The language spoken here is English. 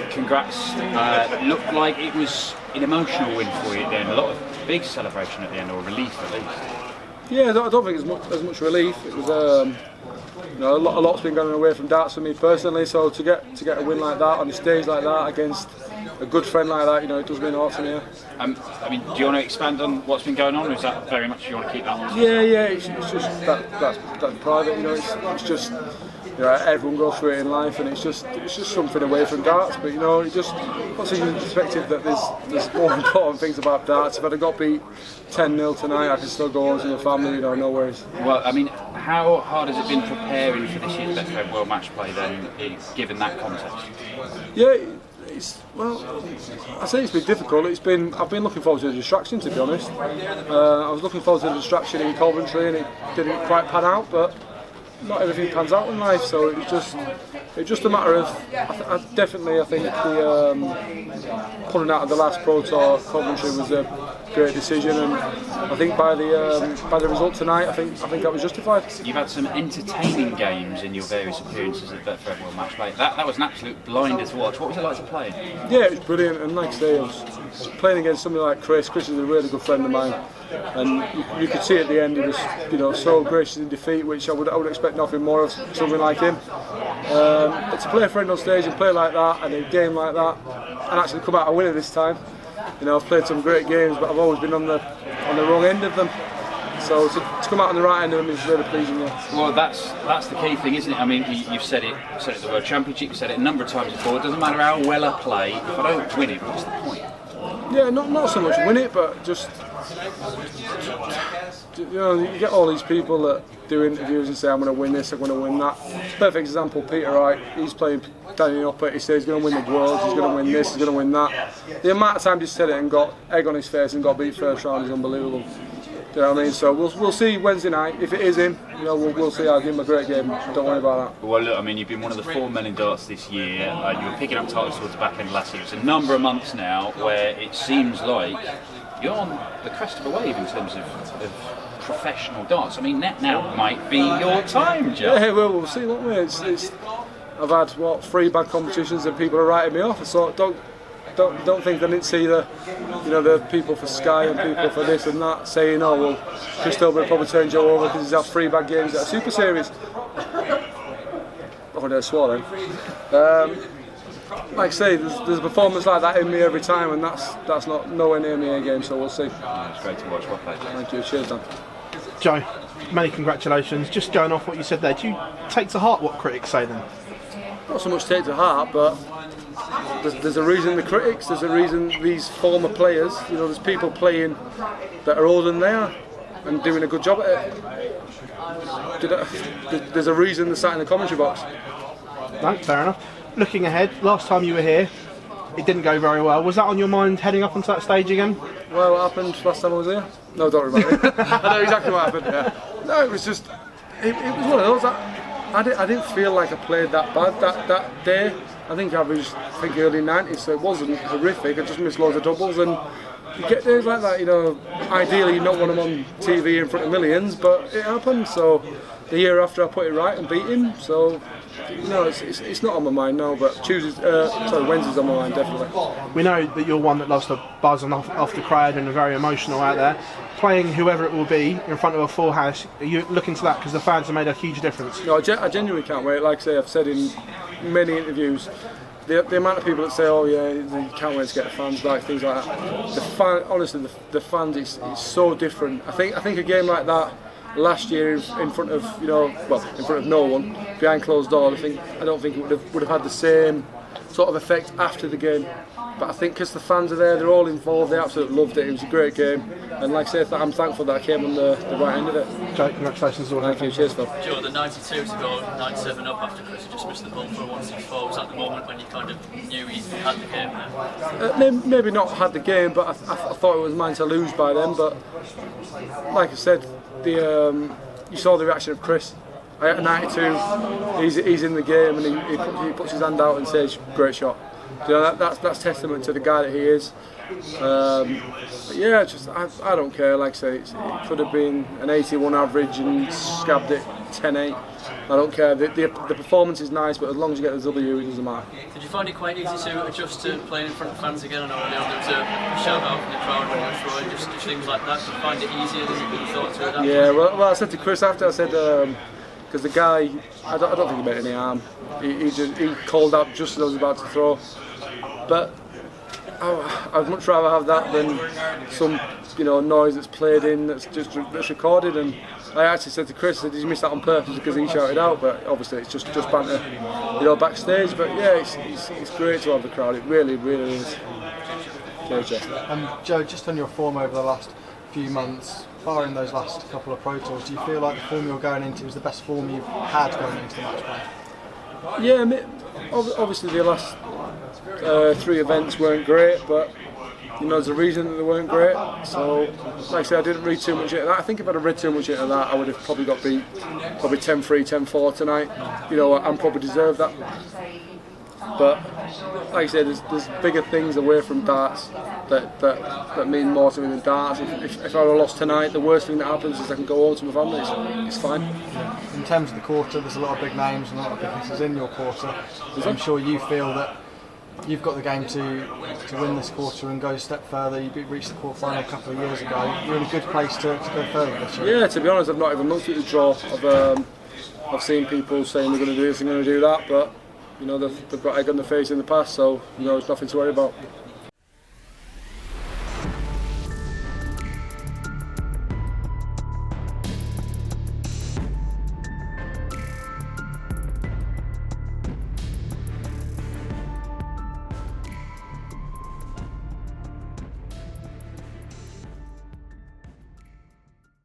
congrats. Looked like it was an emotional win for you then. A lot of big celebration at the end, or relief at least. Yeah, I don't think as much relief. It was a lot's been going away from darts for me personally. So to get a win like that on a stage like that against a good friend like that, it does mean a lot to me. Yeah. I mean, do you want to expand on what's been going on, or is that very much you want to keep that on? Yeah, it's just that's private. It's just. Everyone goes through it in life, and it's just something away from darts. But it just puts it in perspective that there's more important things about darts. If I'd have got beat 10-0 tonight, I could still go home to the family, no worries. Well, I mean, how hard has it been preparing for this year's Betfred World Match Play then, given that context? Yeah. I say it's been difficult. I've been looking forward to the distraction, to be honest. I was looking forward to the distraction in Coventry, and it didn't quite pan out, but not everything pans out in life, so it's just a matter of. I think the pulling out of the last Pro Tour Coventry was a great decision, and I think by the result tonight, I think that was justified. You've had some entertaining games in your various appearances at Betfred World Match Play. That was an absolute blinder to watch. What was it like to play? Yeah, it was brilliant, and like I say, I was playing against somebody like Chris. Chris is a really good friend of mine, and you could see at the end he was so gracious in defeat, which I would expect nothing more of something like him. But to play a friend on stage and play like that, and a game like that, and actually come out a winner this time. I've played some great games, but I've always been on the wrong end of them. So to come out on the right end of them is really pleasing. Yeah. Well, that's the key thing, isn't it? I mean, you've said it at the World Championship, you've said it a number of times before. It doesn't matter how well I play, if I don't win it, what's the point? Yeah, not so much win it, but just you get all these people that do interviews and say I'm going to win this, I'm going to win that. Perfect example, Peter Wright. He's playing Danny Upper. He says he's going to win the world, he's going to win this, he's going to win that. The amount of time he said it and got egg on his face and got beat first round is unbelievable. Do you know what I mean? So we'll see Wednesday night. If it is him, we'll see. I'll give him a great game. Don't worry about that. Well, look, I mean, you've been one of the 4 men in darts this year. You were picking up titles towards the back end of last year. It's a number of months now where it seems like you're on the crest of a wave in terms of professional darts. I mean, now might be your time, Joe. Yeah, well, we'll see, won't we? I've had 3 bad competitions and people are writing me off. So don't think I didn't see the people for Sky and people for this and that saying, oh well, Chris Tilbury probably turned Joe over because he's had 3 bad games at a Super Series. Oh, I swore then. Like I say, there's a performance like that in me every time, and that's not nowhere near me a game. So we'll see. It's great to watch. Well played. Thank you. Cheers, Dan. Joe, many congratulations. Just going off what you said there, do you take to heart what critics say then? Not so much take to heart, but there's a reason the critics, there's a reason these former players, there's people playing that are older than they are and doing a good job at it. There's a reason they're sat in the commentary box. No, fair enough. Looking ahead, last time you were here, it didn't go very well. Was that on your mind heading up onto that stage again? Well, what happened last time I was here? No, don't worry about it. I know exactly what happened. Yeah. No, it was just, it was one of those that I didn't feel like I played that bad that day. I think I was early 90s, so it wasn't horrific. I just missed loads of doubles, and you get days like that. Ideally you don't want them on TV in front of millions, but it happened. So the year after I put it right and beat him. So it's not on my mind now, but Wednesday's on my mind definitely. We know that you're one that loves to buzz off the crowd and are very emotional out there. Playing whoever it will be in front of a full house, are you looking to that because the fans have made a huge difference? No, I genuinely can't wait. Like I say, I've said in many interviews, the amount of people that say, oh yeah, you can't wait to get the fans back, things like that. Honestly, the fans, it's so different. I think a game like that last year in front of in front of no one behind closed doors, I don't think it would have had the same sort of effect after the game. But I think because the fans are there, they're all involved, they absolutely loved it. It was a great game, and like I say, I'm thankful that I came on the right end of it. Joe, congratulations all. Thank you, cheers Phil. Joe, the 92 to go 97 up after Chris had just missed the ball for a 164, was that the moment when you kind of knew you had the game there? Maybe not had the game, but I thought it was mine to lose by then. But like I said, you saw the reaction of Chris. At 92, he's in the game and he puts his hand out and says, great shot. You know, that's testament to the guy that he is. Yeah, just I don't care. Like I say, it could have been an 81 average and scabbed it 10-8. I don't care. The performance is nice, but as long as you get the W, it doesn't matter. Did you find it quite easy to adjust to playing in front of fans again? I know there was a shout out from the crowd when you were throwing, just things like that. Did you find it easier than you thought to adapt? Yeah, well, I said to Chris after, I said, because the guy, I don't think he meant any harm. He called out just as I was about to throw. But I'd much rather have that than some, noise that's played in, that's recorded. And I actually said to Chris, did you miss that on purpose because he shouted out? But obviously it's just banter, backstage. But yeah, it's great to have the crowd. It really, really is. Cheers, Jeff. Joe, just on your form over the last few months, barring those last couple of Pro Tours, do you feel like the form you're going into is the best form you've had going into the match play? Yeah, obviously the last 3 events weren't great, but there's a reason that they weren't great. So, like I said, I didn't read too much into that. I think if I'd have read too much into that, I would have probably got beat, probably 10-3, 10-4 tonight. I'm probably deserved that. But like I said, there's bigger things away from darts that mean more to me than darts. If I were lost tonight, the worst thing that happens is I can go home to my family. It's fine. In terms of the quarter, there's a lot of big names and a lot of businesses in your quarter. I'm sure you feel that you've got the game to win this quarter and go a step further. You reached the quarterfinal a couple of years ago. You're in a good place to go further this year. Yeah, to be honest, I've not even looked at the draw. I've seen people saying they're going to do this and going to do that, but they've got egg on the face in the past, so it's nothing to worry about.